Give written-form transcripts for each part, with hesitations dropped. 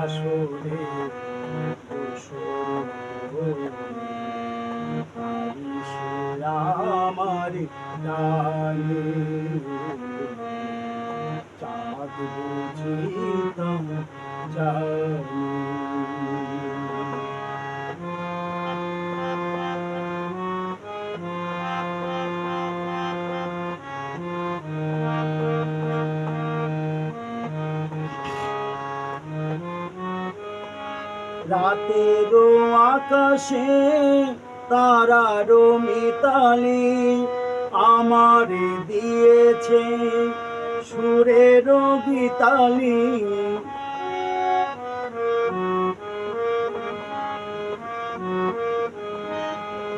বাসরে আমার ডানে চাঁদ বুঝিতাম জানি। রাতেরও আকাশে তারারও মিতালি আমারে দিয়েছে সুরেরও গীতালি।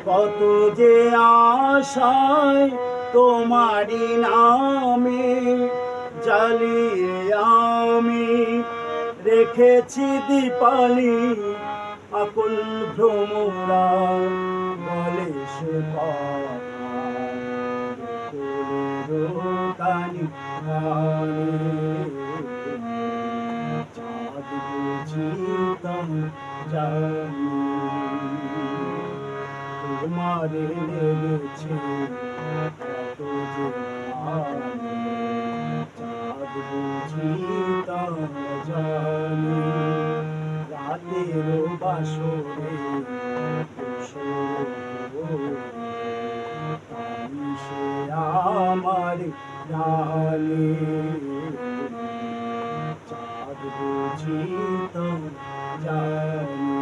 কত যে আশায় তোমারি নামে জ্বালিয়ে আমি রেখেছি দীপালি। আকুল ভ্রমরা বলে সে কানি চাঁদ বুঝিতাম জানি। তোমারে লেগেছে এত যে চাঁদ বুঝিতাম জানি। রাতের বাসরে সে আমার ডালে চাঁদ বুঝিতাম জানি।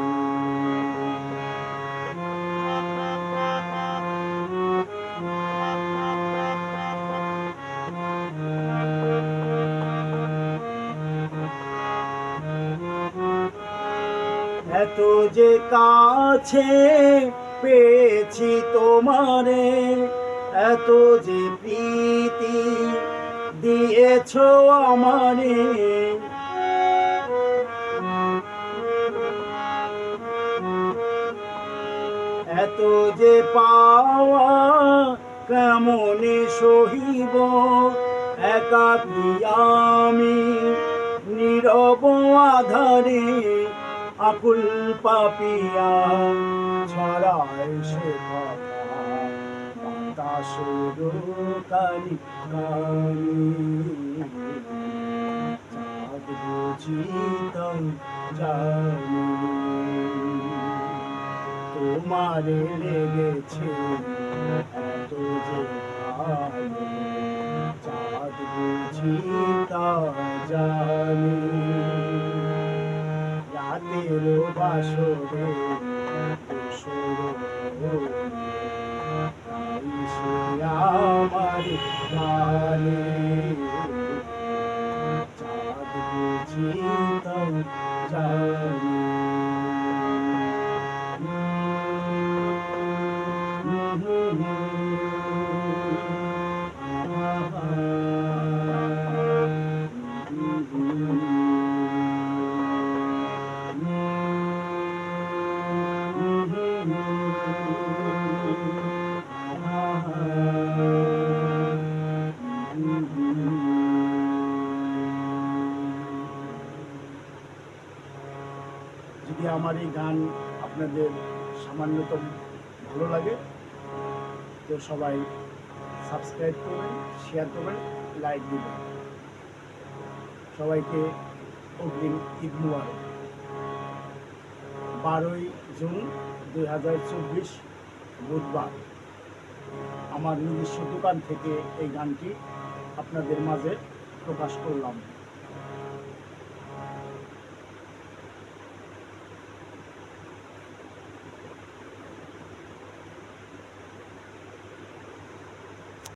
এত যে কাছে পেয়েছি তোমারে, এত যে প্রীতি দিয়েছ আমারে। এত যে পাওয়া কেমনে সহিব, একাকী আমি নীরব আধারে। আকুল পাপিয়া ছড়ায় সে কথা বাতাসের কানি কানি। চাঁদ বুঝিতাম জানি। তোমারে লেগেছে এত যে ভালো চাঁদ বুঝিতাম জানি। রাতের বাসরে আমার ডালে চাঁদ বুঝিতাম জানি। যদি আমার এই গান আপনাদের সামান্যতম ভালো লাগে তো সবাই সাবস্ক্রাইব করবেন, শেয়ার করবেন, লাইক দিবেন। সবাইকে অগ্রিম ঈদ মুবারক। 12ই জুন 2024 বুধবার আমার নিজস্ব দোকান থেকে এই গানটি আপনাদের মাঝে প্রকাশ করলাম।